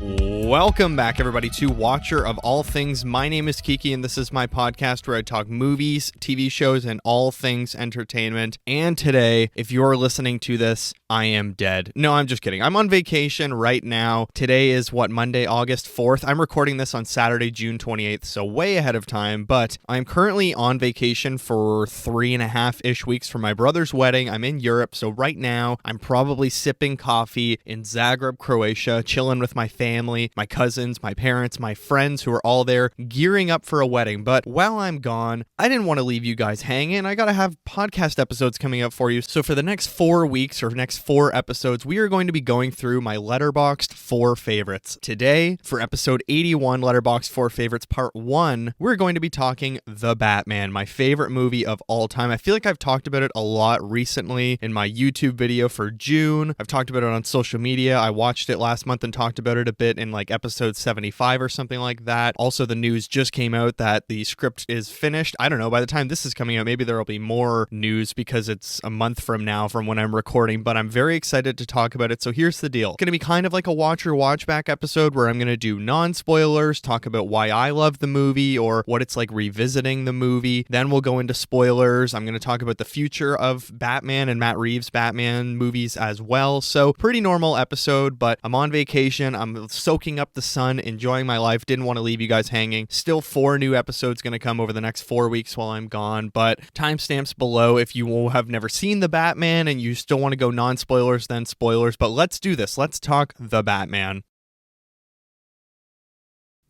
Welcome back, everybody, to Watcher of All Things. My name is Kiki, and this is my podcast where I talk movies, TV shows, and all things entertainment. And today, if you're listening to this, I am dead. No, I'm just kidding. I'm on vacation right now. Today is, Monday, August 4th. I'm recording this on Saturday, June 28th, so way ahead of time. But I'm currently on vacation for 3.5-ish weeks for my brother's wedding. I'm in Europe, so right now, I'm probably sipping coffee in Zagreb, Croatia, chilling with my family, my cousins, my parents, my friends who are all there gearing up for a wedding. But while I'm gone, I didn't want to leave you guys hanging. I gotta have podcast episodes coming up for you. So for the next 4 weeks or next 4 episodes, we are going to be going through my Letterboxd 4 favorites. Today, for episode 81, Letterboxd 4 favorites part 1, we're going to be talking The Batman, my favorite movie of all time. I feel like I've talked about it a lot recently in my YouTube video for June. I've talked about it on social media. I watched it last month and talked about it a bit in like episode 75 or something like that. Also, the news just came out that the script is finished. I don't know, by the time this is coming out, maybe there will be more news because it's a month from now from when I'm recording, but I'm very excited to talk about it. So here's the deal. It's going to be kind of like a watch or watch back episode where I'm going to do non-spoilers, talk about why I love the movie or what it's like revisiting the movie. Then we'll go into spoilers. I'm going to talk about the future of Batman and Matt Reeves' Batman movies as well. So pretty normal episode, but I'm on vacation. I'm soaking up the sun, enjoying my life. Didn't want to leave you guys hanging. Still 4 new episodes going to come over the next 4 weeks while I'm gone, but timestamps below if you have never seen The Batman and you still want to go non-spoilers, then spoilers. But let's do this. Let's talk The Batman.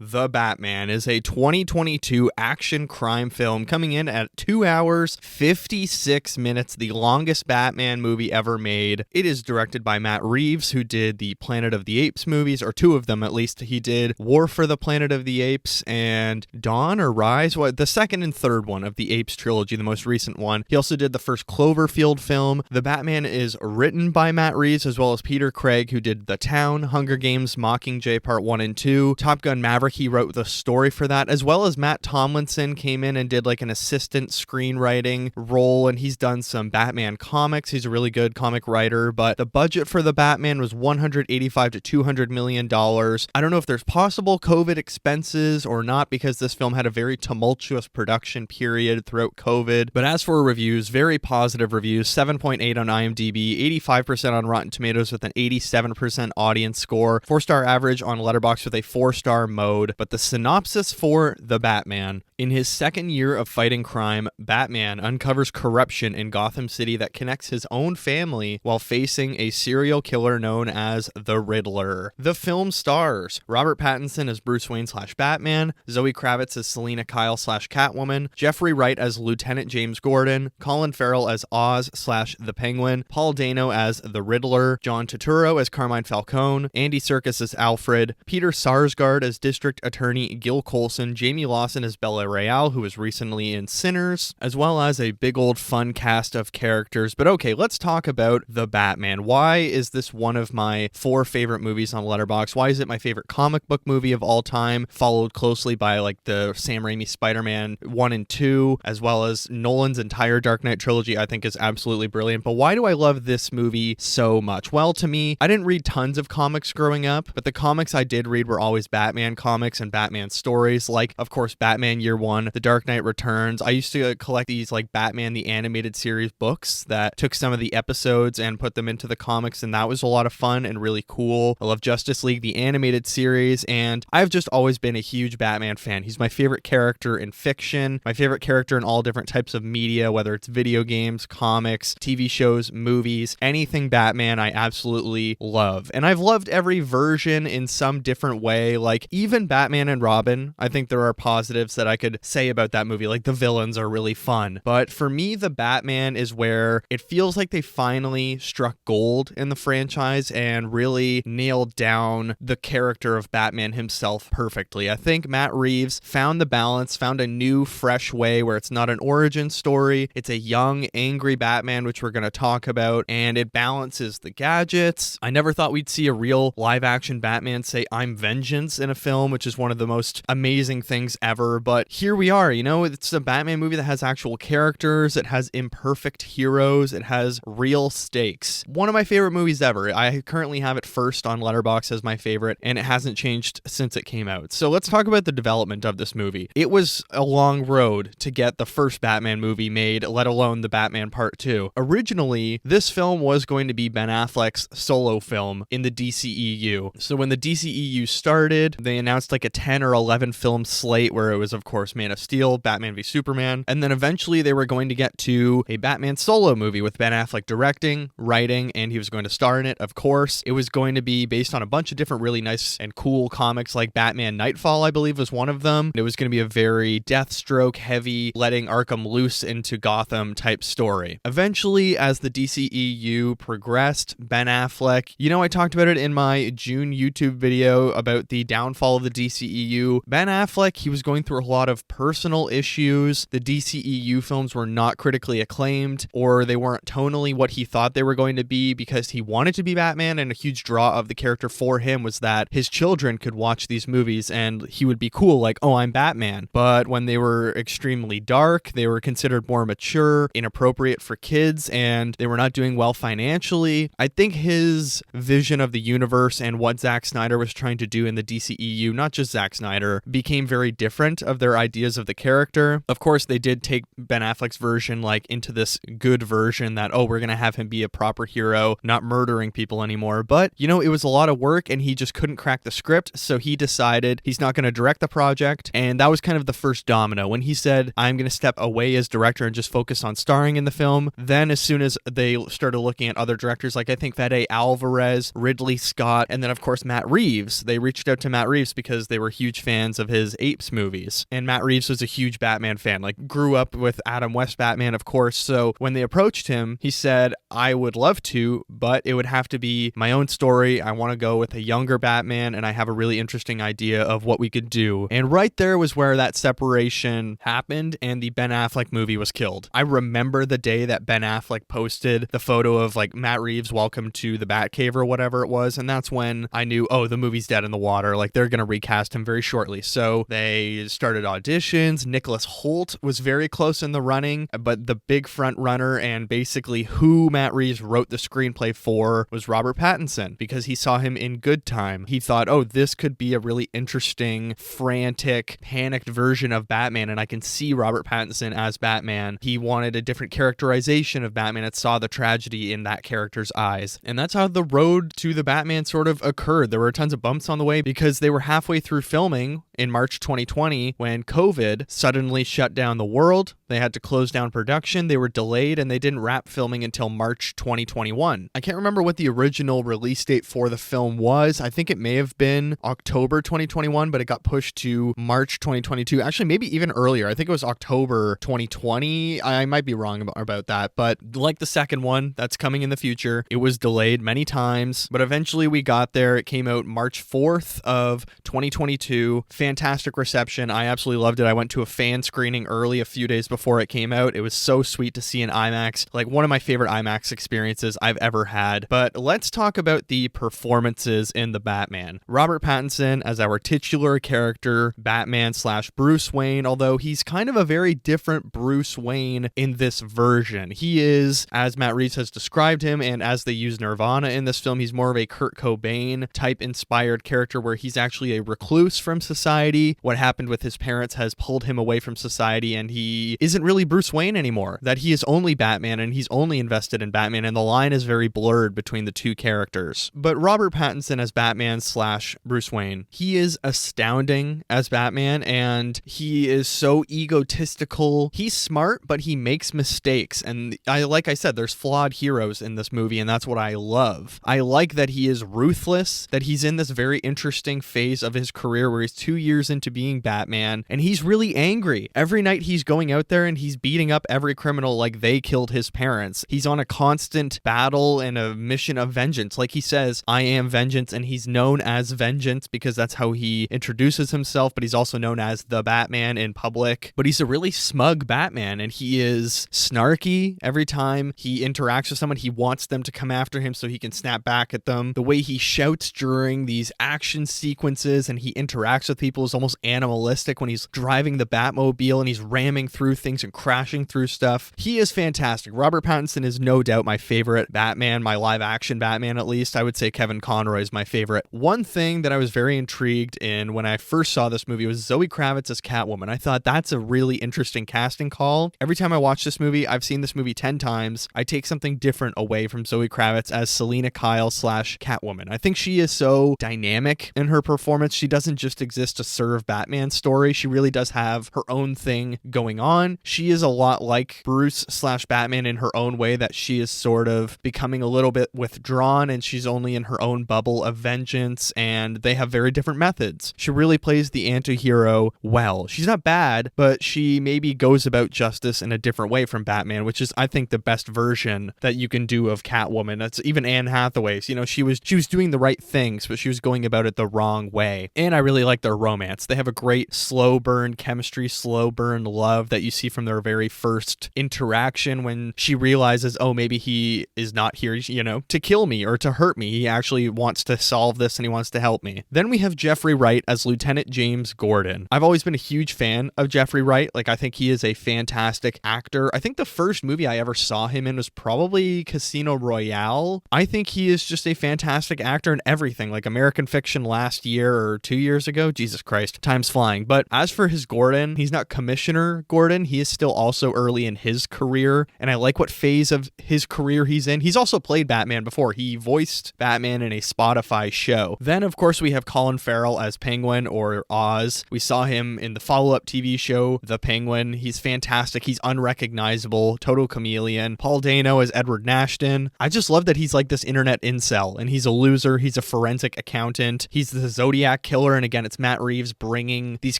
The Batman is a 2022 action crime film coming in at 2 hours, 56 minutes, the longest Batman movie ever made. It is directed by Matt Reeves, who did the Planet of the Apes movies, or 2 of them at least. He did War for the Planet of the Apes and Dawn or Rise, the second and third one of the Apes trilogy, the most recent one. He also did the first Cloverfield film. The Batman is written by Matt Reeves as well as Peter Craig, who did The Town, Hunger Games, Mockingjay Part 1 and 2, Top Gun Maverick. He wrote the story for that, as well as Matt Tomlinson came in and did like an assistant screenwriting role, and he's done some Batman comics. He's a really good comic writer, but the budget for The Batman was $185 to $200 million. I don't know if there's possible COVID expenses or not because this film had a very tumultuous production period throughout COVID, but as for reviews, very positive reviews, 7.8 on IMDb, 85% on Rotten Tomatoes with an 87% audience score, 4-star average on Letterboxd with a 4-star mode. But the synopsis for The Batman: in his second year of fighting crime, Batman uncovers corruption in Gotham City that connects his own family while facing a serial killer known as the Riddler. The film stars Robert Pattinson as Bruce Wayne / Batman, Zoe Kravitz as Selina Kyle / Catwoman, Jeffrey Wright as Lieutenant James Gordon, Colin Farrell as Oz / the Penguin, Paul Dano as the Riddler, John Turturro as Carmine Falcone, Andy Serkis as Alfred, Peter Sarsgaard as District Attorney Gil Colson, Jamie Lawson as Bella Real, who was recently in Sinners, as well as a big old fun cast of characters. But okay, let's talk about The Batman. Why is this one of my 4 favorite movies on Letterboxd? Why is it my favorite comic book movie of all time, followed closely by like the Sam Raimi Spider-Man 1 and 2, as well as Nolan's entire Dark Knight trilogy? I think is absolutely brilliant. But why do I love this movie so much? Well, to me, I didn't read tons of comics growing up, but the comics I did read were always Batman comics and Batman stories, like of course Batman Year One, The Dark Knight Returns. I used to collect these like Batman the Animated Series books that took some of the episodes and put them into the comics, and that was a lot of fun and really cool. I love Justice League the Animated Series, and I've just always been a huge Batman fan. He's my favorite character in fiction, my favorite character in all different types of media, whether it's video games, comics, TV shows, movies, anything Batman I absolutely love. And I've loved every version in some different way, like even Batman and Robin. I think there are positives that I could say about that movie, like the villains are really fun. But for me, The Batman is where it feels like they finally struck gold in the franchise and really nailed down the character of Batman himself perfectly. I think Matt Reeves found the balance, found a new, fresh way where it's not an origin story. It's a young, angry Batman, which we're going to talk about, and it balances the gadgets. I never thought we'd see a real live-action Batman say, "I'm vengeance" in a film film, which is one of the most amazing things ever. But here we are, it's a Batman movie that has actual characters, it has imperfect heroes, it has real stakes. One of my favorite movies ever. I currently have it first on Letterboxd as my favorite, and it hasn't changed since it came out. So let's talk about the development of this movie. It was a long road to get the first Batman movie made, let alone the Batman Part 2. Originally, this film was going to be Ben Affleck's solo film in the DCEU. So when the DCEU started, they announced like a 10 or 11 film slate where it was, of course, Man of Steel, Batman v Superman, and then eventually they were going to get to a Batman solo movie with Ben Affleck directing, writing, and he was going to star in it, of course. It was going to be based on a bunch of different really nice and cool comics, like Batman Nightfall, I believe, was one of them. It was going to be a very Deathstroke heavy, letting Arkham loose into Gotham type story. Eventually, as the DCEU progressed, Ben Affleck, I talked about it in my June YouTube video about the downfall of the DCEU. Ben Affleck, he was going through a lot of personal issues. The DCEU films were not critically acclaimed, or they weren't tonally what he thought they were going to be, because he wanted to be Batman, and a huge draw of the character for him was that his children could watch these movies and he would be cool, like, oh, I'm Batman. But when they were extremely dark, they were considered more mature, inappropriate for kids, and they were not doing well financially. I think his vision of the universe and what Zack Snyder was trying to do in the DCEU, not just Zack Snyder, became very different of their ideas of the character. Of course, they did take Ben Affleck's version like into this good version that, oh, we're going to have him be a proper hero, not murdering people anymore. But, it was a lot of work and he just couldn't crack the script. So he decided he's not going to direct the project. And that was kind of the first domino. When he said, I'm going to step away as director and just focus on starring in the film, then as soon as they started looking at other directors, like I think Fede Alvarez, Ridley Scott, and then of course Matt Reeves, they reached out to Matt Reeves because they were huge fans of his Apes movies. And Matt Reeves was a huge Batman fan, like grew up with Adam West Batman, of course. So when they approached him, he said, I would love to, but it would have to be my own story. I want to go with a younger Batman, and I have a really interesting idea of what we could do. And right there was where that separation happened and the Ben Affleck movie was killed. I remember the day that Ben Affleck posted the photo of like Matt Reeves, welcome to the Batcave or whatever it was, and that's when I knew, oh, the movie's dead in the water. Like they're going to recast him very shortly. So they started auditions. Nicholas Hoult was very close in the running, but the big front runner and basically who Matt Reeves wrote the screenplay for was Robert Pattinson, because he saw him in Good Time. He thought, oh, this could be a really interesting, frantic, panicked version of Batman, and I can see Robert Pattinson as Batman. He wanted a different characterization of Batman. It saw the tragedy in that character's eyes. And that's how the road to the Batman sort of occurred. There were tons of bumps on the way because they were halfway through filming in March 2020 when COVID suddenly shut down the world. They had to close down production. They were delayed and they didn't wrap filming until March 2021. I can't remember what the original release date for the film was. I think it may have been October 2021, but it got pushed to March 2022. Actually, maybe even earlier. I think it was October 2020. I might be wrong about that, but like the second one that's coming in the future, it was delayed many times, but eventually we got there. It came out March 4th of 2022. Fantastic reception. I absolutely loved it. I went to a fan screening early a few days before it came out. It was so sweet to see in IMAX, like one of my favorite IMAX experiences I've ever had. But let's talk about the performances in The Batman. Robert Pattinson as our titular character, Batman / Bruce Wayne, although he's kind of a very different Bruce Wayne in this version. He is, as Matt Reeves has described him, and as they use Nirvana in this film, he's more of a Kurt Cobain type inspired character where he's actually a recluse from society. What happened with his parents has pulled him away from society, and he isn't really Bruce Wayne anymore. That he is only Batman and he's only invested in Batman, and the line is very blurred between the two characters. But Robert Pattinson as Batman / Bruce Wayne, he is astounding as Batman, and he is so egotistical. He's smart, but he makes mistakes, and like I said, there's flawed heroes in this movie, and that's what I love. I like that he is ruthless, that he's in this very interesting phase of his career where he's 2 years into being Batman, and he's really angry. Every night he's going out there there and he's beating up every criminal like they killed his parents. He's on a constant battle and a mission of vengeance. Like he says, I am vengeance, and he's known as Vengeance because that's how he introduces himself, but he's also known as the Batman in public. But he's a really smug Batman, and he is snarky every time he interacts with someone. He wants them to come after him so he can snap back at them. The way he shouts during these action sequences and he interacts with people is almost animalistic when he's driving the Batmobile and he's ramming through things and crashing through stuff. He is fantastic. Robert Pattinson is no doubt my favorite Batman, my live action Batman at least. I would say Kevin Conroy is my favorite. One thing that I was very intrigued in when I first saw this movie was Zoe Kravitz as Catwoman. I thought that's a really interesting casting call. Every time I watch this movie, I've seen this movie 10 times, I take something different away from Zoe Kravitz as Selena Kyle / Catwoman. I think she is so dynamic in her performance. She doesn't just exist to serve Batman's story. She really does have her own thing going on. She is a lot like Bruce / Batman in her own way, that she is sort of becoming a little bit withdrawn and she's only in her own bubble of vengeance, and they have very different methods. She really plays the anti-hero well. She's not bad, but she maybe goes about justice in a different way from Batman, which is, I think, the best version that you can do of Catwoman. That's even Anne Hathaway's. You know, she was doing the right things, but she was going about it the wrong way. And I really like their romance. They have a great slow burn chemistry, slow burn love that you see from their very first interaction when she realizes, oh, maybe he is not here, you know, to kill me or to hurt me. He actually wants to solve this and he wants to help me. Then we have Jeffrey Wright as Lieutenant James Gordon. I've always been a huge fan of Jeffrey Wright. Like, I think he is a fantastic actor. I think the first movie I ever saw him in was probably Casino Royale. I think he is just a fantastic actor in everything, like American Fiction last year or 2 years ago. Jesus Christ, time's flying. But as for his Gordon, he's not Commissioner Gordon. He is still also early in his career, and I like what phase of his career he's in. He's also played Batman before. He voiced Batman in a Spotify show. Then, of course, we have Colin Farrell as Penguin, or Oz. We saw him in the follow-up TV show, The Penguin. He's fantastic. He's unrecognizable, total chameleon. Paul Dano as Edward Nashton. I just love that he's like this internet incel, and he's a loser. He's a forensic accountant. He's the Zodiac killer, and again, it's Matt Reeves bringing these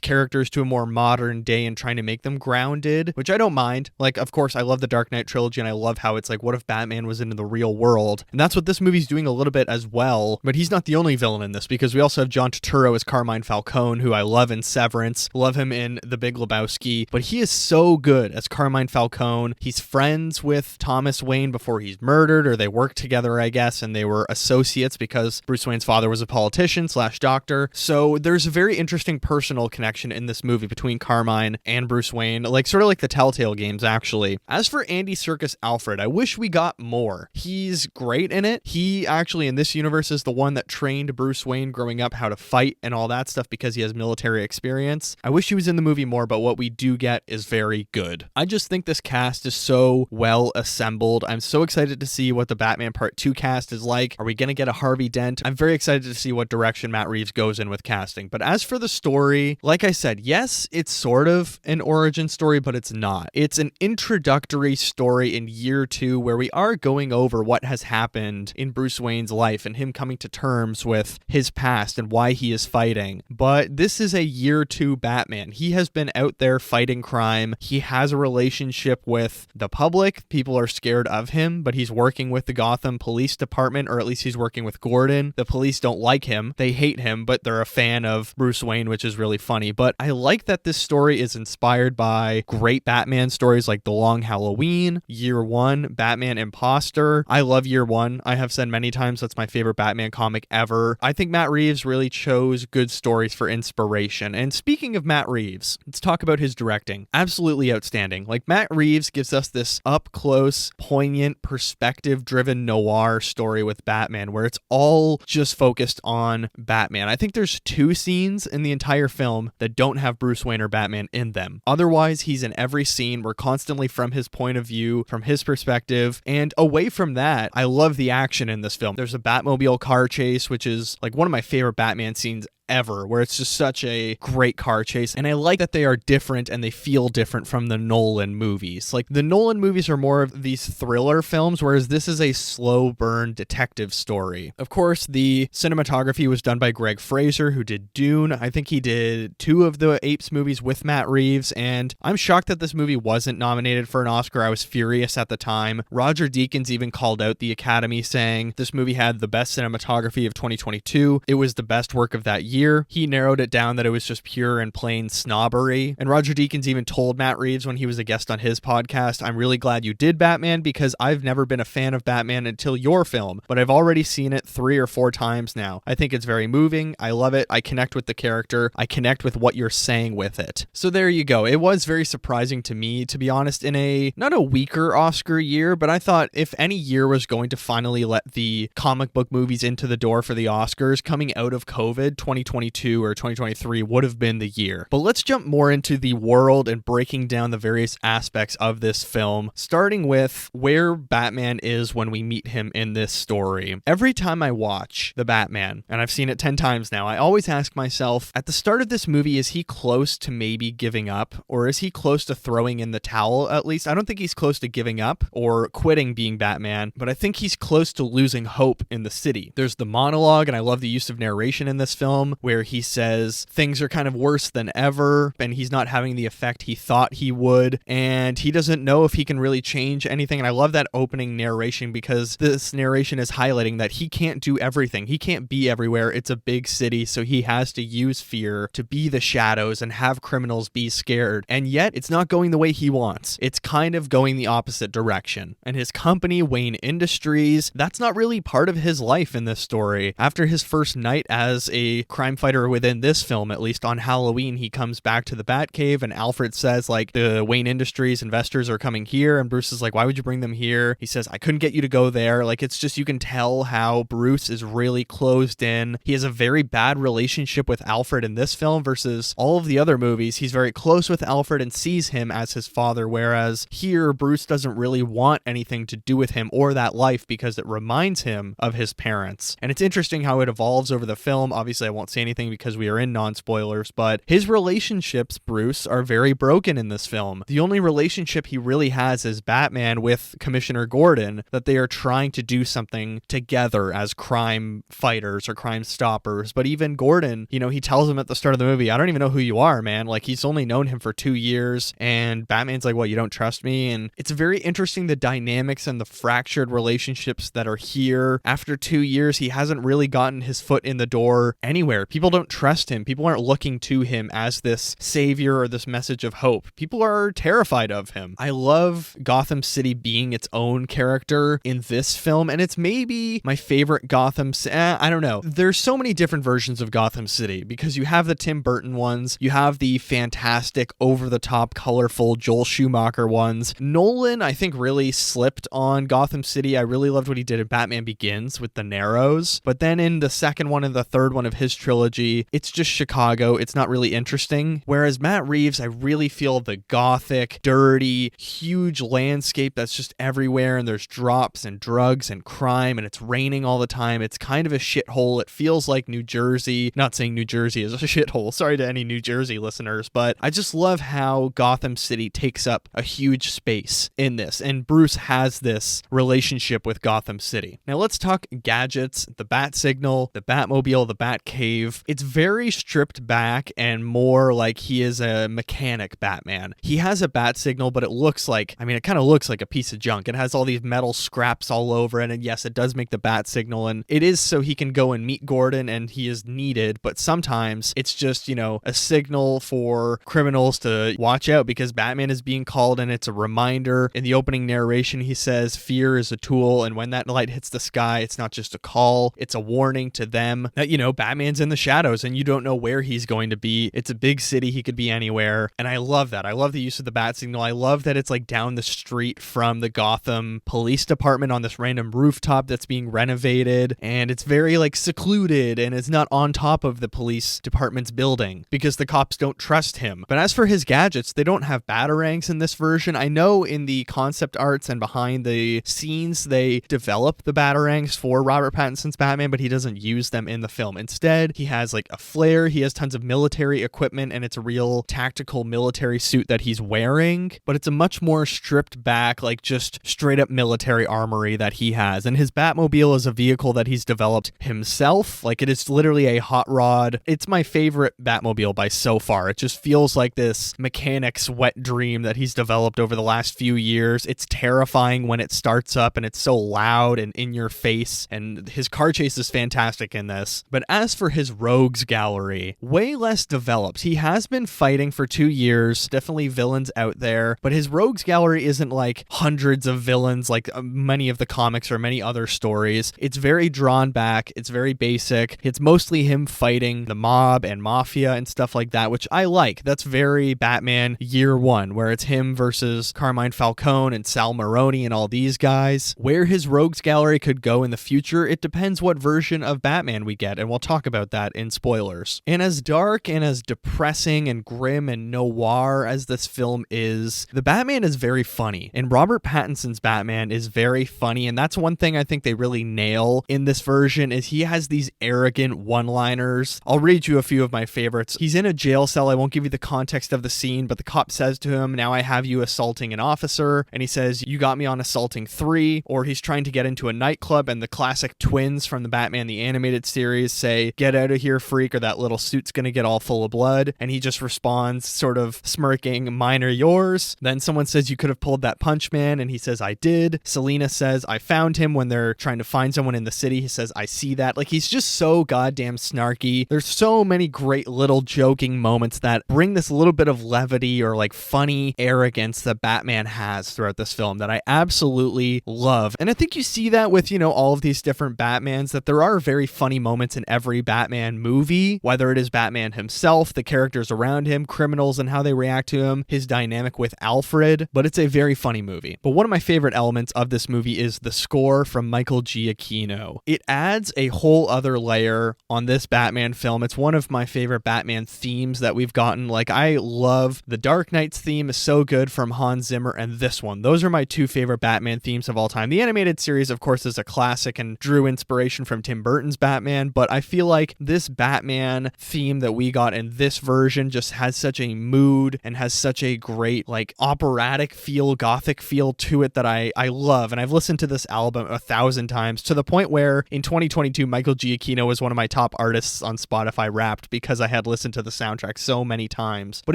characters to a more modern day and trying to make them grounded, which I don't mind. Like, of course, I love the Dark Knight trilogy, and I love how it's like, what if Batman was in the real world? And that's what this movie's doing a little bit as well, but he's not the only villain in this, because we also have John Turturro as Carmine Falcone, who I love in Severance, love him in The Big Lebowski, but he is so good as Carmine Falcone. He's friends with Thomas Wayne before he's murdered, or they worked together, I guess, and they were associates because Bruce Wayne's father was a politician / doctor. So there's a very interesting personal connection in this movie between Carmine and Bruce Wayne, like sort of like the Telltale games, actually. As for Andy Serkis Alfred, I wish we got more. He's great in it. He actually, in this universe, is the one that trained Bruce Wayne growing up how to fight and all that stuff because he has military experience. I wish he was in the movie more, but what we do get is very good. I just think this cast is so well assembled. I'm so excited to see what the Batman Part 2 cast is like. Are we going to get a Harvey Dent? I'm very excited to see what direction Matt Reeves goes in with casting. But as for the story, like I said, yes, it's sort of an origin story, but it's not. It's an introductory story in year 2 where we are going over what has happened in Bruce Wayne's life and him coming to terms with his past and why he is fighting. But this is a year 2 Batman. He has been out there fighting crime. He has a relationship with the public. People are scared of him, but he's working with the Gotham Police Department, or at least he's working with Gordon. The police don't like him. They hate him, but they're a fan of Bruce Wayne, which is really funny. But I like that this story is inspired by great Batman stories like The Long Halloween, Year One, Batman Imposter. I love Year One. I have said many times that's my favorite Batman comic ever. I think Matt Reeves really chose good stories for inspiration. And speaking of Matt Reeves, let's talk about his directing. Absolutely outstanding. Like, Matt Reeves gives us this up-close, poignant, perspective-driven noir story with Batman where it's all just focused on Batman. I think there's 2 scenes in the entire film that don't have Bruce Wayne or Batman in them. Otherwise, he's in every scene. We're constantly from his point of view, from his perspective. And away from that, I love the action in this film. There's a Batmobile car chase, which is like one of my favorite Batman scenes ever, where it's just such a great car chase. And I like that they are different and they feel different from the Nolan movies. Like, the Nolan movies are more of these thriller films, whereas this is a slow burn detective story. Of course, the cinematography was done by Greg Fraser, who did Dune. I think he did 2 of the Apes movies with Matt Reeves, and I'm shocked that this movie wasn't nominated for an Oscar. I was furious at the time. Roger Deakins even called out the Academy, saying this movie had the best cinematography of 2022. It was the best work of that year. He narrowed it down that it was just pure and plain snobbery. And Roger Deakins even told Matt Reeves when he was a guest on his podcast, "I'm really glad you did Batman because I've never been a fan of Batman until your film, but I've already seen it 3 or 4 times now. I think it's very moving. I love it. I connect with the character. I connect with what you're saying with it." So there you go. It was very surprising to me, to be honest, in a not a weaker Oscar year, but I thought if any year was going to finally let the comic book movies into the door for the Oscars, coming out of COVID, 2022 or 2023 would have been the year. But let's jump more into the world and breaking down the various aspects of this film, starting with where Batman is when we meet him in this story. Every time I watch The Batman, and I've seen it 10 times now, I always ask myself, at the start of this movie, is he close to maybe giving up? Or is he close to throwing in the towel, at least? I don't think he's close to giving up or quitting being Batman, but I think he's close to losing hope in the city. There's the monologue, and I love the use of narration in this film, where he says things are kind of worse than ever, and he's not having the effect he thought he would, and he doesn't know if he can really change anything. And I love that opening narration because this narration is highlighting that he can't do everything. He can't be everywhere. It's a big city, so he has to use fear to be the shadows and have criminals be scared. And yet, it's not going the way he wants. It's kind of going the opposite direction. And his company, Wayne Industries, that's not really part of his life in this story. After his first night as a crime fighter within this film, at least on Halloween, he comes back to the Batcave and Alfred says, like, the Wayne Industries investors are coming here. And Bruce is like, why would you bring them here? He says, I couldn't get you to go there. Like, it's just, you can tell how Bruce is really closed in. He has a very bad relationship with Alfred in this film versus all of the other movies. He's very close with Alfred and sees him as his father, whereas here, Bruce doesn't really want anything to do with him or that life because it reminds him of his parents. And it's interesting how it evolves over the film. Obviously, I won't say anything because we are in non-spoilers, but his relationships, Bruce, are very broken in this film. The only relationship he really has is Batman with Commissioner Gordon, that they are trying to do something together as crime fighters or crime stoppers. But even Gordon, you know, he tells him at the start of the movie, I don't even know who you are, man. Like, he's only known him for 2 years, and Batman's like, what, you don't trust me? And it's very interesting, the dynamics and the fractured relationships that are here. After 2 years, he hasn't really gotten his foot in the door anywhere. People don't trust him. People aren't looking to him as this savior or this message of hope. People are terrified of him. I love Gotham City being its own character in this film, and it's maybe my favorite Gotham City. I don't know. There's so many different versions of Gotham City because you have the Tim Burton ones, you have the fantastic, over-the-top, colorful Joel Schumacher ones. Nolan, I think, really slipped on Gotham City. I really loved what he did in Batman Begins with the Narrows, but then in the second one and the third one of his trilogy, it's just Chicago. It's not really interesting. Whereas Matt Reeves, I really feel the gothic, dirty, huge landscape that's just everywhere, and there's drops and drugs and crime, and it's raining all the time. It's kind of a shithole. It feels like New Jersey. Not saying New Jersey is a shithole. Sorry to any New Jersey listeners, but I just love how Gotham City takes up a huge space in this, and Bruce has this relationship with Gotham City. Now let's talk gadgets, the Bat Signal, the Batmobile, the Batcave. It's very stripped back and more like he is a mechanic Batman. He has a Bat Signal, but it looks like, I mean, it kind of looks like a piece of junk. It has all these metal scraps all over it, and yes, it does make the Bat Signal, and it is so he can go and meet Gordon, and he is needed, but sometimes it's just, you know, a signal for criminals to watch out because Batman is being called, and it's a reminder. In the opening narration, he says, fear is a tool, and when that light hits the sky, it's not just a call, it's a warning to them that, you know, Batman's in the shadows, and you don't know where he's going to be. It's a big city, he could be anywhere, and I love that. I love the use of the Bat Signal. I love that it's like down the street from the Gotham Police Department on this random rooftop that's being renovated, and it's very like secluded, and it's not on top of the police department's building because the cops don't trust him. But as for his gadgets, they don't have batarangs in this version. I know in the concept arts and behind the scenes they develop the batarangs for Robert Pattinson's Batman, but he doesn't use them in the film. Instead, He has like a flare, he has tons of military equipment, and it's a real tactical military suit that he's wearing, but it's a much more stripped back, like just straight up military armory that he has. And his Batmobile is a vehicle that he's developed himself. Like, it is literally a hot rod. It's my favorite Batmobile by so far. It just feels like this mechanic's wet dream that he's developed over the last few years. It's terrifying when it starts up, and it's so loud and in your face, and his car chase is fantastic in this. But as for his rogues gallery, way less developed. He has been fighting for 2 years, definitely villains out there, but his rogues gallery isn't like hundreds of villains like many of the comics or many other stories. It's very drawn back, it's very basic. It's mostly him fighting the mob and mafia and stuff like that, which I like. That's very Batman Year One, where it's him versus Carmine Falcone and Sal Maroni and all these guys. Where his rogues gallery could go in the future, it depends what version of Batman we get, and we'll talk about that in spoilers. And as dark and as depressing and grim and noir as this film is, the Batman is very funny, and Robert Pattinson's Batman is very funny, and that's one thing I think they really nail in this version is he has these arrogant one-liners. I'll read you a few of my favorites. He's in a jail cell. I won't give you the context of the scene, but the cop says to him, "Now I have you assaulting an officer," and he says, "You got me on assaulting 3," or he's trying to get into a nightclub, and the classic twins from the Batman the Animated Series say, "Get out of here, freak, or that little suit's gonna get all full of blood," and he just responds, sort of smirking, "Mine are yours." Then someone says, "You could have pulled that punch, man," and he says, "I did." Selena says, "I found him," when they're trying to find someone in the city. He says, "I see that." Like, he's just so goddamn snarky. There's so many great little joking moments that bring this little bit of levity or like funny arrogance that Batman has throughout this film that I absolutely love. And I think you see that with, all of these different Batmans, that there are very funny moments in every Batman movie, whether it is Batman himself, the characters around him, criminals and how they react to him, his dynamic with Alfred, but it's a very funny movie. But one of my favorite elements of this movie is the score from Michael Giacchino. It adds a whole other layer on this Batman film. It's one of my favorite Batman themes that we've gotten. Like, I love the Dark Knight's theme is so good from Hans Zimmer, and this one. Those are my two favorite Batman themes of all time. The animated series, of course, is a classic and drew inspiration from Tim Burton's Batman, but I feel like this Batman theme that we got in this version just has such a mood and has such a great, like, operatic feel, gothic feel to it that I love. And I've listened to this album 1,000 times to the point where in 2022, Michael Giacchino was one of my top artists on Spotify Wrapped because I had listened to the soundtrack so many times. But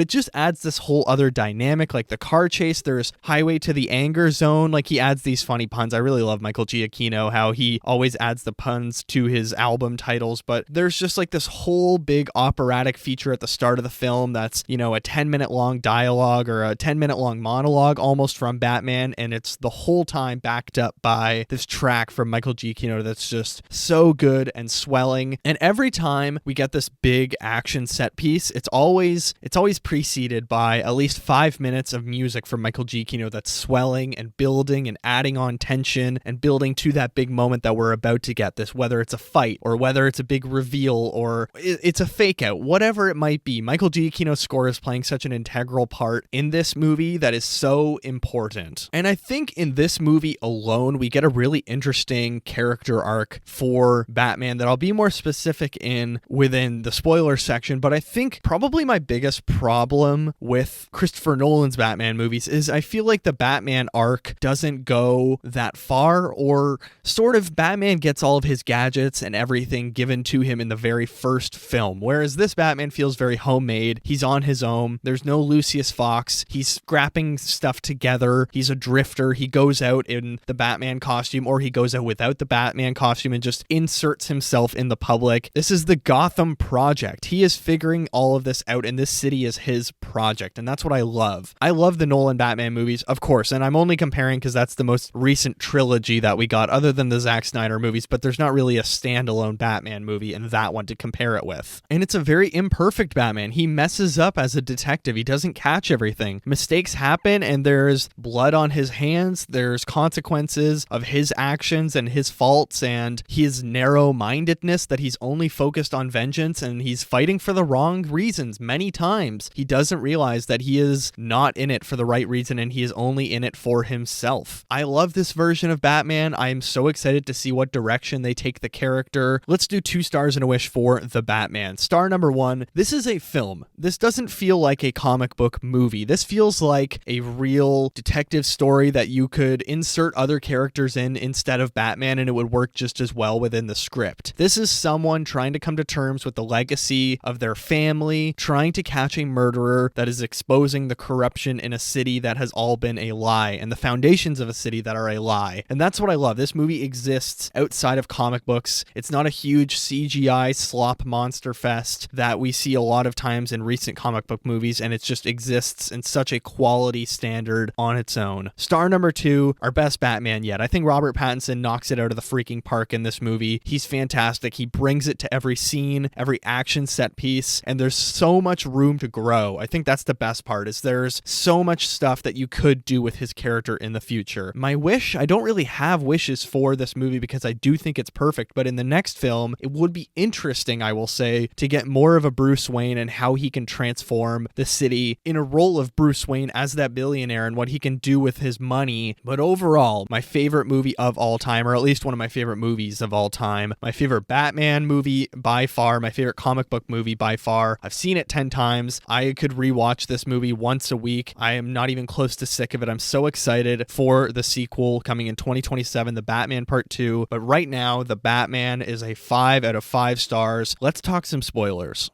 it just adds this whole other dynamic, like the car chase. There's Highway to the Anger Zone. Like, he adds these funny puns. I really love Michael Giacchino, how he always adds the puns to his album titles. But there's just like this whole big operatic feature at the start of the film that's, a 10-minute long dialogue or a 10-minute long monologue almost from Batman. And it's the whole time backed up by this track from Michael Giacchino that's just so good and swelling. And every time we get this big action set piece, it's always preceded by at least 5 minutes of music from Michael Giacchino that's swelling and building and adding on tension and building to that big moment that we're about to get, this, whether it's a fight or whether it's a big reveal or it's a fake out, whatever it might be. Michael Giacchino's score is playing such an integral part in this movie that is so important. And I think in this movie alone, we get a really interesting character arc for Batman that I'll be more specific in within the spoiler section. But I think probably my biggest problem with Christopher Nolan's Batman movies is I feel like the Batman arc doesn't go that far, or sort of Batman gets all of his gadgets and everything given to him in the very first film, whereas this Batman feels very homemade. He's on his own. There's no Lucius Fox. He's scrapping stuff together. He's a drifter. He goes out in the Batman costume, or he goes out without the Batman costume and just inserts himself in the public. This is the Gotham Project. He is figuring all of this out, and this city is his project, and that's what I love. I love the Nolan Batman movies, of course, and I'm only comparing because that's the most recent trilogy that we got other than the Zack Snyder movies, but there's not really a standalone Batman movie in that one to compare it with. And it's a very imperfect Batman. He messes up as a detective. He doesn't catch everything. Mistakes happen, and there's blood on his hands. There's consequences of his actions and his faults and his narrow-mindedness, that he's only focused on vengeance and he's fighting for the wrong reasons many times. He doesn't realize that he is not in it for the right reason and he is only in it for himself. I love this version of Batman. I am so excited to see what direction they take the character. Let's do 2 stars in a way wish for The Batman. Star number 1, this is a film. This doesn't feel like a comic book movie. This feels like a real detective story that you could insert other characters in instead of Batman, and it would work just as well within the script. This is someone trying to come to terms with the legacy of their family, trying to catch a murderer that is exposing the corruption in a city that has all been a lie, and the foundations of a city that are a lie. And that's what I love. This movie exists outside of comic books. It's not a huge CGI slop monster fest that we see a lot of times in recent comic book movies, and it just exists in such a quality standard on its own. Star number 2, our best Batman yet. I think Robert Pattinson knocks it out of the freaking park in this movie. He's fantastic. He brings it to every scene, every action set piece, and there's so much room to grow. I think that's the best part, is there's so much stuff that you could do with his character in the future. My wish, I don't really have wishes for this movie because I do think it's perfect, but in the next film, it would be interesting, I will say, to get more of a Bruce Wayne and how he can transform the city in a role of Bruce Wayne as that billionaire and what he can do with his money. But overall, my favorite movie of all time, or at least one of my favorite movies of all time, my favorite Batman movie by far, my favorite comic book movie by far. I've seen it 10 times. I could rewatch this movie once a week. I am not even close to sick of it. I'm so excited for the sequel coming in 2027, The Batman Part 2. But right now, The Batman is a 5 out of 5 stars. Let's talk some spoilers.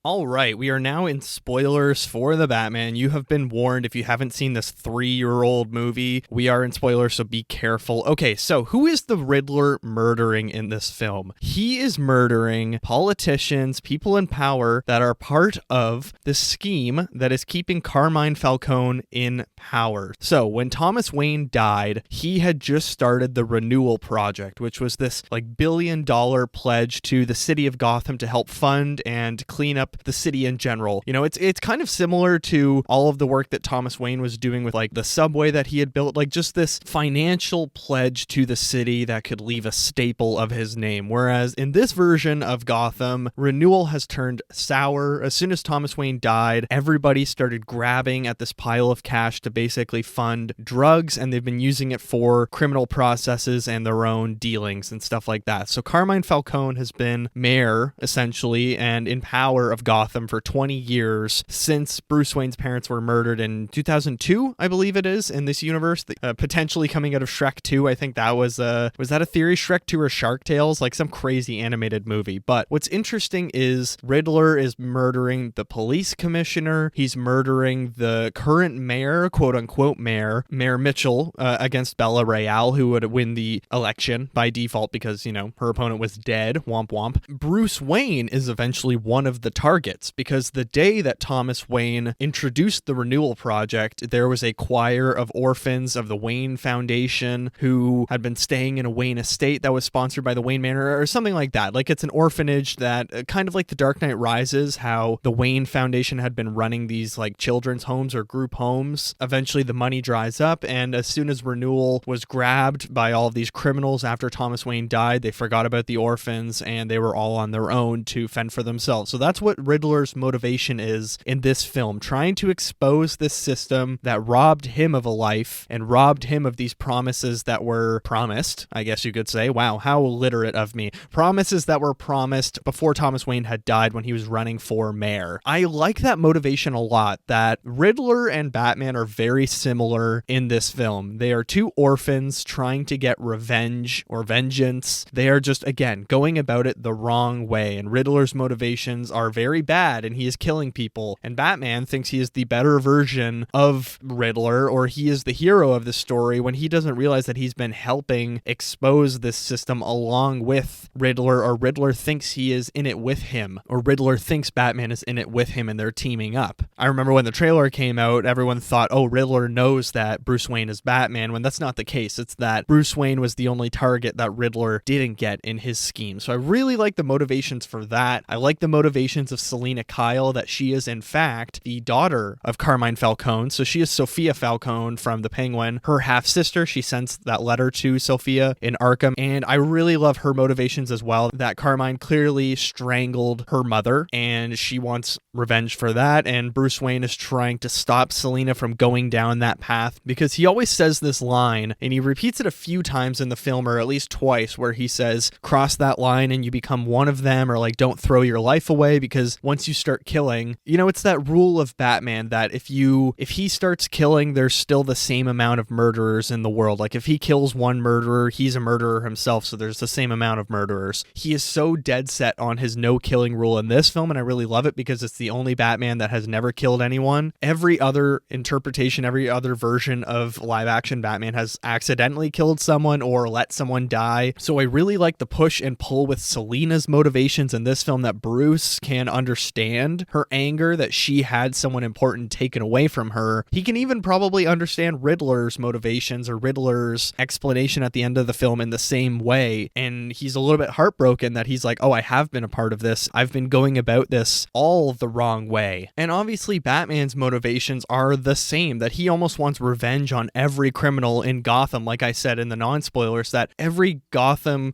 All right, we are now in spoilers for The Batman. You have been warned if you haven't seen this 3-year-old movie. We are in spoilers, so be careful. Okay, so who is the Riddler murdering in this film? He is murdering politicians, people in power that are part of the scheme that is keeping Carmine Falcone in power. So when Thomas Wayne died, he had just started the Renewal Project, which was this like $1 billion pledge to the city of Gotham to help fund and clean up the city in general. You know, it's kind of similar to all of the work that Thomas Wayne was doing with like the subway that he had built, like just this financial pledge to the city that could leave a staple of his name. Whereas in this version of Gotham, renewal has turned sour. As soon as Thomas Wayne died, everybody started grabbing at this pile of cash to basically fund drugs, and they've been using it for criminal processes and their own dealings and stuff like that. So Carmine Falcone has been mayor, essentially, and in power of Gotham for 20 years since Bruce Wayne's parents were murdered in 2002, I believe it is, in this universe, potentially coming out of Shrek 2. I think that was that a theory, Shrek 2 or Shark Tales, like some crazy animated movie. But what's interesting is Riddler is murdering the police commissioner. He's murdering the current mayor, quote unquote Mayor Mitchell, against Bella Real, who would win the election by default because, you know, her opponent was dead. Womp womp. Bruce Wayne is eventually one of the targets, because the day that Thomas Wayne introduced the Renewal Project, there was a choir of orphans of the Wayne Foundation who had been staying in a Wayne estate that was sponsored by the Wayne Manor or something like that. Like, it's an orphanage that kind of like the Dark Knight Rises, how the Wayne Foundation had been running these like children's homes or group homes. Eventually the money dries up, and as soon as Renewal was grabbed by all of these criminals after Thomas Wayne died, they forgot about the orphans and they were all on their own to fend for themselves. So that's what Riddler's motivation is in this film, trying to expose this system that robbed him of a life and robbed him of these promises that were promised, I guess you could say. Wow, how illiterate of me. Promises that were promised before Thomas Wayne had died when he was running for mayor. I like that motivation a lot, that Riddler and Batman are very similar in this film. They are two orphans trying to get revenge or vengeance. They are just, again, going about it the wrong way, and Riddler's motivations are very bad and he is killing people, and Batman thinks he is the better version of Riddler, or he is the hero of the story, when he doesn't realize that he's been helping expose this system along with Riddler, or Riddler thinks he is in it with him, or Riddler thinks Batman is in it with him and they're teaming up. I remember when the trailer came out, everyone thought, oh, Riddler knows that Bruce Wayne is Batman, when that's not the case. It's that Bruce Wayne was the only target that Riddler didn't get in his scheme. So I really like the motivations for that. I like the motivations of Selina Kyle that she is in fact the daughter of Carmine Falcone. So she is Sophia Falcone from The Penguin, her half-sister. She sends that letter to Sophia in Arkham, and I really love her motivations as well, that Carmine clearly strangled her mother, and she wants revenge for that, and Bruce Wayne is trying to stop Selina from going down that path, because he always says this line, and he repeats it a few times in the film, or at least twice, where he says, cross that line and you become one of them, or like, don't throw your life away, because once you start killing, you know, it's that rule of Batman that if he starts killing, there's still the same amount of murderers in the world. Like, if he kills one murderer, he's a murderer himself, so there's the same amount of murderers. He is so dead set on his no killing rule in this film, and I really love it because it's the only Batman that has never killed anyone. Every other interpretation, every other version of live action Batman has accidentally killed someone or let someone die. So I really like the push and pull with Selina's motivations in this film, that Bruce can understand her anger that she had someone important taken away from her. He can even probably understand Riddler's motivations or Riddler's explanation at the end of the film in the same way. And he's a little bit heartbroken that he's like, oh, I have been a part of this. I've been going about this all the wrong way. And obviously Batman's motivations are the same, that he almost wants revenge on every criminal in Gotham. Like I said in the non-spoilers, that every Gotham,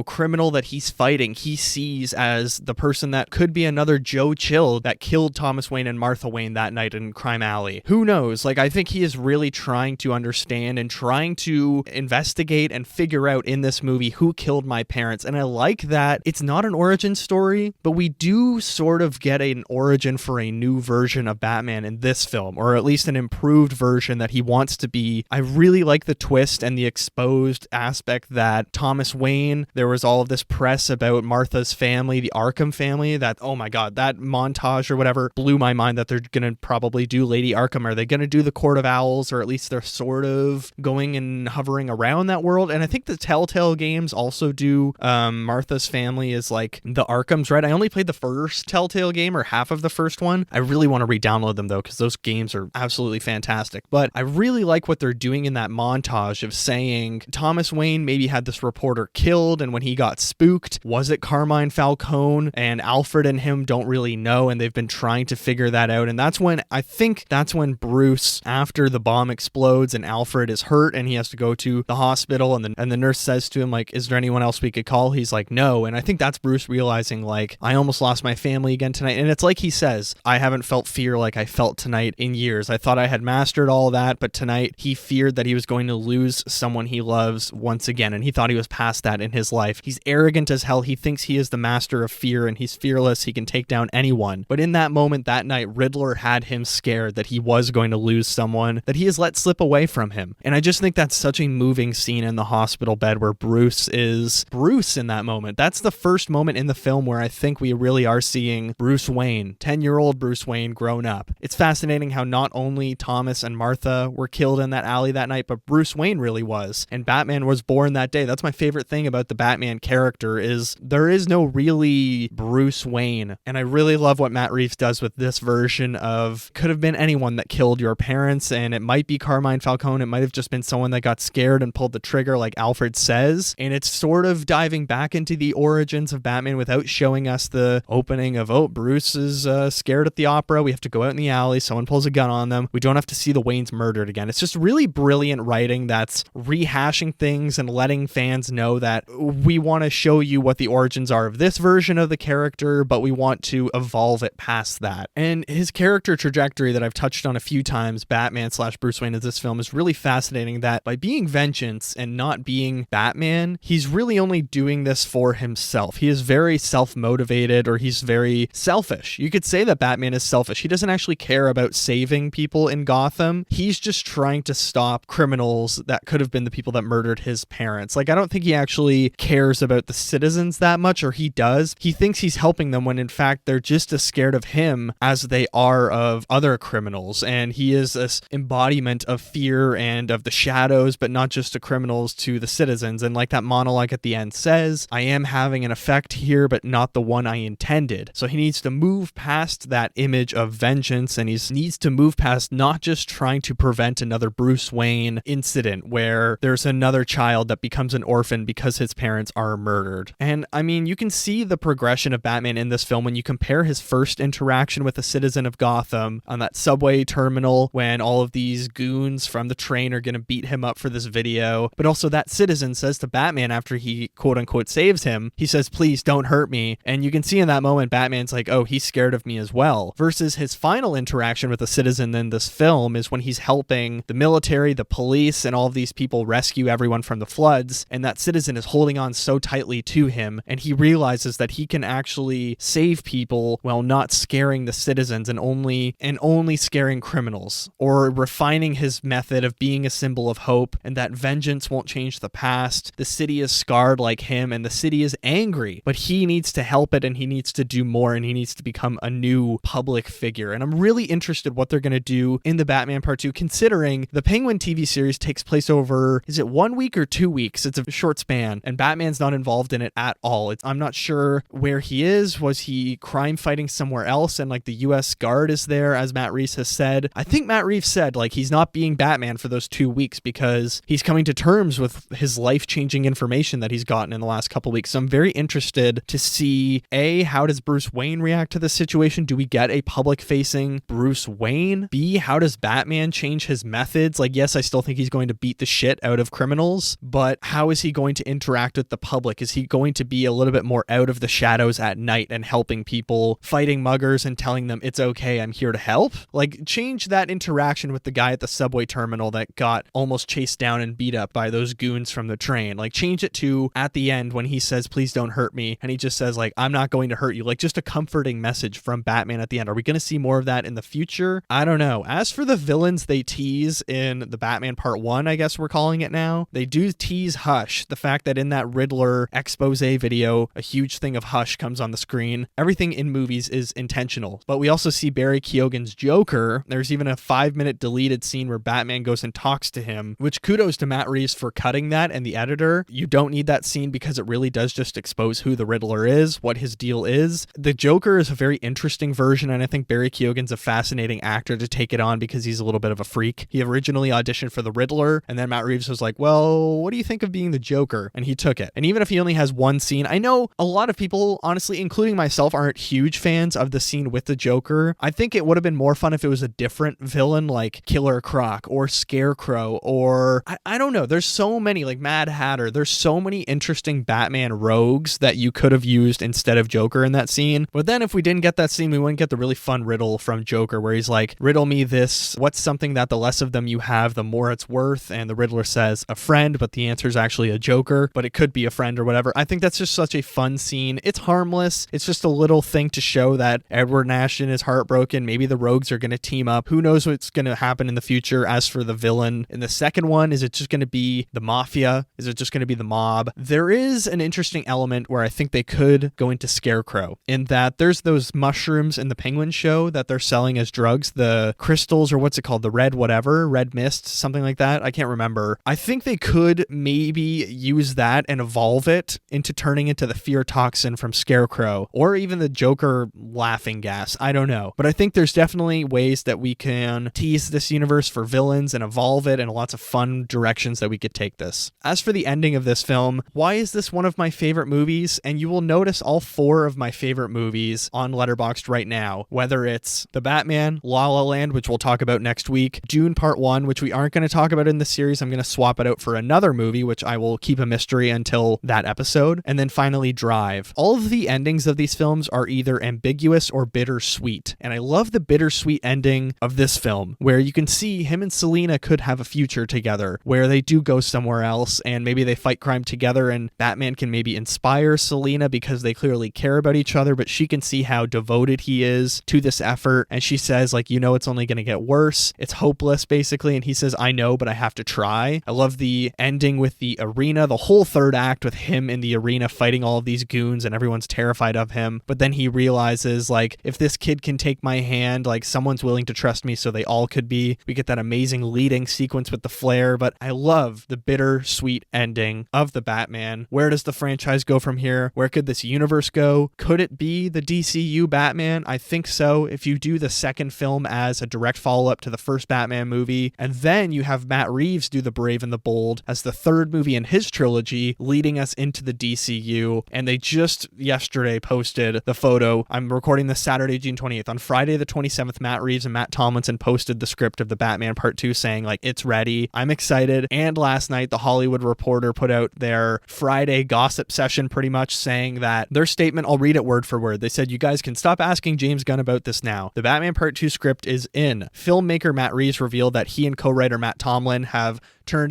criminal that he's fighting, he sees as the person that could be another Joe Chill that killed Thomas Wayne and Martha Wayne that night in Crime Alley. Who knows? Like, I think he is really trying to understand and trying to investigate and figure out in this movie who killed my parents. And I like that it's not an origin story, but we do sort of get an origin for a new version of Batman in this film, or at least an improved version that he wants to be. I really like the twist and the exposed aspect that Thomas Wayne, there was all of this press about Martha's family, the Arkham family, that, oh my God, that montage or whatever blew my mind, that they're going to probably do Lady Arkham. Are they going to do the Court of Owls? Or at least they're sort of going and hovering around that world. And I think the Telltale games also do Martha's family is like the Arkhams, right? I only played the first Telltale game, or half of the first one. I really want to re-download them though, because those games are absolutely fantastic. But I really like what they're doing in that montage of saying Thomas Wayne maybe had this reporter killed, and when he got spooked, was it Carmine Falcone? And Alfred and him don't really know, and they've been trying to figure that out. And that's when Bruce, after the bomb explodes and Alfred is hurt and he has to go to the hospital, and the nurse says to him, like, is there anyone else we could call? He's like, no. And I think that's Bruce realizing, like, I almost lost my family again tonight. And it's like he says, I haven't felt fear like I felt tonight in years. I thought I had mastered all that, but tonight he feared that he was going to lose someone he loves once again, and he thought he was past that in his life. He's arrogant as hell. He thinks he is the master of fear, and he's fearless. He can take down anyone. But in that moment, that night, Riddler had him scared that he was going to lose someone that he has let slip away from him. And I just think that's such a moving scene in the hospital bed where Bruce is Bruce in that moment. That's the first moment in the film where I think we really are seeing Bruce Wayne, 10-year-old Bruce Wayne grown up. It's fascinating how not only Thomas and Martha were killed in that alley that night, but Bruce Wayne really was. And Batman was born that day. That's my favorite thing about the Batman character, is there is no really Bruce Wayne. And I really love what Matt Reeves does with this version of, could have been anyone that killed your parents, and it might be Carmine Falcone. It might have just been someone that got scared and pulled the trigger, like Alfred says. And it's sort of diving back into the origins of Batman without showing us the opening of, oh, Bruce is scared at the opera. We have to go out in the alley. Someone pulls a gun on them. We don't have to see the Waynes murdered again. It's just really brilliant writing that's rehashing things and letting fans know that we want to show you what the origins are of this version of the character, but we want to evolve it past that. And his character trajectory that I've touched on a few times, Batman/Bruce Wayne in this film, is really fascinating, that by being Vengeance and not being Batman, he's really only doing this for himself. He is very self-motivated, or he's very selfish. You could say that Batman is selfish. He doesn't actually care about saving people in Gotham. He's just trying to stop criminals that could have been the people that murdered his parents. Like, I don't think he actually cares about the citizens that much, or he does. He thinks he's helping them when in fact they're just as scared of him as they are of other criminals. And he is this embodiment of fear and of the shadows, but not just to criminals, to the citizens. And like that monologue at the end says, I am having an effect here, but not the one I intended. So he needs to move past that image of vengeance, and he needs to move past not just trying to prevent another Bruce Wayne incident where there's another child that becomes an orphan because his parents are murdered. And I mean, you can see the progression of Batman in this film film, when you compare his first interaction with a citizen of Gotham on that subway terminal when all of these goons from the train are going to beat him up for this video, but also that citizen says to Batman after he quote unquote saves him, he says, please don't hurt me. And you can see in that moment, Batman's like, oh, he's scared of me as well. Versus his final interaction with a citizen in this film is when he's helping the military, the police, and all of these people rescue everyone from the floods. And that citizen is holding on so tightly to him. And he realizes that he can actually save people while not scaring the citizens and only scaring criminals, or refining his method of being a symbol of hope, and that vengeance won't change the past. The city is scarred like him, and the city is angry, but he needs to help it, and he needs to do more, and he needs to become a new public figure. And I'm really interested what they're going to do in the Batman Part 2, considering the Penguin TV series takes place over, is it 1 week or 2 weeks? It's a short span, and Batman's not involved in it at all. I'm not sure where he is. Was he crime fighting somewhere else, and like the US Guard is there, as Matt Reeves has said? I think Matt Reeves said like he's not being Batman for those 2 weeks because he's coming to terms with his life-changing information that he's gotten in the last couple weeks. So I'm very interested to see, A, how does Bruce Wayne react to this situation? Do we get a public-facing Bruce Wayne? B, how does Batman change his methods? Like, yes, I still think he's going to beat the shit out of criminals, but how is he going to interact with the public? Is he going to be a little bit more out of the shadows at night and helping people, fighting muggers and telling them it's okay, I'm here to help? Like, change that interaction with the guy at the subway terminal that got almost chased down and beat up by those goons from the train. Like, change it to at the end when he says, please don't hurt me, and he just says like, I'm not going to hurt you. Like, just a comforting message from Batman at the end. Are we going to see more of that in the future? I don't know. As for the villains they tease in the Batman Part 1, I guess we're calling it now, they do tease Hush. The fact that in that Riddler expose video, a huge thing of Hush comes on the screen. Everything in movies is intentional. But we also see Barry Keoghan's Joker. There's even a 5-minute deleted scene where Batman goes and talks to him, which kudos to Matt Reeves for cutting that and the editor. You don't need that scene because it really does just expose who the Riddler is, what his deal is. The Joker is a very interesting version, and I think Barry Keoghan's a fascinating actor to take it on because he's a little bit of a freak. He originally auditioned for the Riddler, and then Matt Reeves was like, well, what do you think of being the Joker? And he took it. And even if he only has one scene, I know a lot of people, honestly, including myself, aren't huge fans of the scene with the Joker. I think it would have been more fun if it was a different villain like Killer Croc or Scarecrow, or I don't know. There's so many, like Mad Hatter. There's so many interesting Batman rogues that you could have used instead of Joker in that scene. But then if we didn't get that scene, we wouldn't get the really fun riddle from Joker where he's like, riddle me this. What's something that the less of them you have, the more it's worth? And the Riddler says a friend, but the answer is actually a Joker, but it could be a friend or whatever. I think that's just such a fun scene. It's harmless. It's just a little thing to show that Edward Nashton is heartbroken. Maybe the rogues are going to team up. Who knows what's going to happen in the future? As for the villain in the second one, is it just going to be the mafia? Is it just going to be the mob? There is an interesting element where I think they could go into Scarecrow, in that there's those mushrooms in the Penguin show that they're selling as drugs, the crystals, or what's it called? The red mist, something like that. I can't remember. I think they could maybe use that and evolve it into turning into the fear toxin from Scarecrow, or even the Joker laughing gas. I don't know. But I think there's definitely ways that we can tease this universe for villains and evolve it, and lots of fun directions that we could take this. As for the ending of this film, why is this one of my favorite movies? And you will notice all 4 of my favorite movies on Letterboxd right now, whether it's The Batman, La La Land, which we'll talk about next week, Dune Part 1, which we aren't going to talk about in the series. I'm going to swap it out for another movie, which I will keep a mystery until that episode. And then finally, Drive. All of the endings of these films are either ambiguous or bittersweet. And I love the bittersweet ending of this film, where you can see him and Selina could have a future together, where they do go somewhere else and maybe they fight crime together, and Batman can maybe inspire Selina because they clearly care about each other, but she can see how devoted he is to this effort. And she says, like, you know, it's only going to get worse. It's hopeless, basically. And he says, I know, but I have to try. I love the ending with the arena, the whole third act with him in the arena fighting all of these goons and everyone's terrified of him. But then he realizes, like, if this kid can take my hand, like, someone's willing to trust me, so they all could be. We get that amazing leading sequence with the flare, but I love the bittersweet ending of the Batman. Where does the franchise go from here? Where could this universe go? Could it be the DCU Batman? I think so. If you do the second film as a direct follow-up to the first Batman movie, and then you have Matt Reeves do The Brave and the Bold as the third movie in his trilogy, leading us into the DCU. And they just yesterday posted posted the photo. I'm recording this Saturday, June 28th. On Friday the 27th, Matt Reeves and Matt Tomlinson posted the script of the Batman Part 2 saying like it's ready. I'm excited. And last night the Hollywood Reporter put out their Friday gossip session pretty much saying that their statement, I'll read it word for word. They said, "You guys can stop asking James Gunn about this now. The Batman Part 2 script is in." Filmmaker Matt Reeves revealed that he and co-writer Matt Tomlin have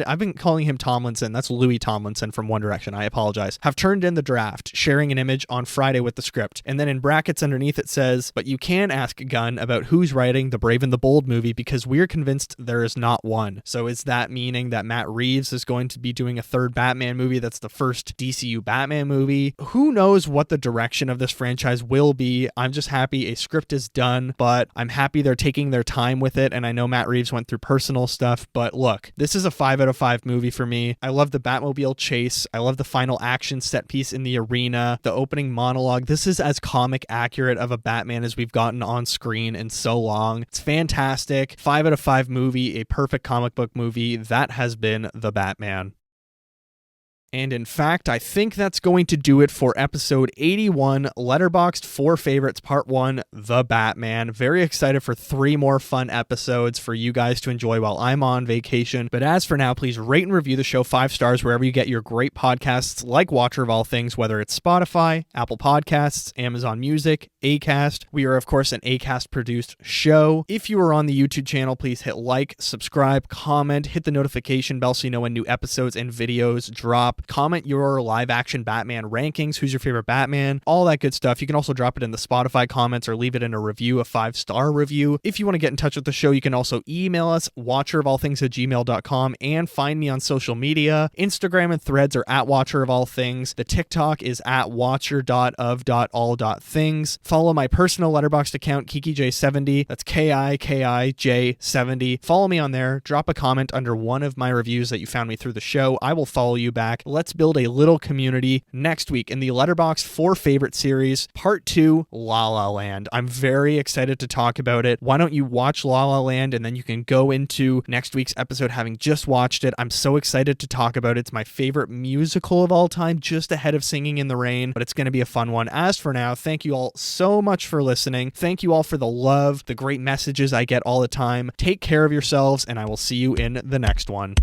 I've been calling him Tomlinson. That's Louis Tomlinson from One Direction. I apologize. Have turned in the draft, sharing an image on Friday with the script. And then in brackets underneath it says, "But you can ask Gunn about who's writing the Brave and the Bold movie because we're convinced there is not one." So is that meaning that Matt Reeves is going to be doing a third Batman movie? That's the first DCU Batman movie. Who knows what the direction of this franchise will be? I'm just happy a script is done, but I'm happy they're taking their time with it. And I know Matt Reeves went through personal stuff, but look, this is a 5 out of 5 movie for me. I love the Batmobile chase. I love the final action set piece in the arena, the opening monologue. This is as comic accurate of a Batman as we've gotten on screen in so long. It's fantastic. 5 out of 5 movie, a perfect comic book movie. That has been The Batman. And in fact, I think that's going to do it for episode 81, Letterboxd 4 Favorites Part 1, The Batman. Very excited for 3 more fun episodes for you guys to enjoy while I'm on vacation. But as for now, please rate and review the show 5 stars wherever you get your great podcasts like Watcher of All Things, whether it's Spotify, Apple Podcasts, Amazon Music, Acast. We are, of course, an Acast-produced show. If you are on the YouTube channel, please hit like, subscribe, comment, hit the notification bell so you know when new episodes and videos drop. Comment your live action Batman rankings. Who's your favorite Batman? All that good stuff. You can also drop it in the Spotify comments or leave it in a review, a 5-star review. If you want to get in touch with the show, you can also email us, watcherofallthings@gmail.com, and find me on social media. Instagram and Threads are at Watcher of All Things. The TikTok is at watcher.of.all.things. Follow my personal Letterboxd account, KikiJ70. That's KIKIJ70. Follow me on there. Drop a comment under one of my reviews that you found me through the show. I will follow you back. Let's build a little community. Next week in the Letterboxd 4 Favorite series, Part 2, La La Land. I'm very excited to talk about it. Why don't you watch La La Land and then you can go into next week's episode having just watched it. I'm so excited to talk about it. It's my favorite musical of all time, just ahead of Singing in the Rain, but it's going to be a fun one. As for now, thank you all so much for listening. Thank you all for the love, the great messages I get all the time. Take care of yourselves, and I will see you in the next one.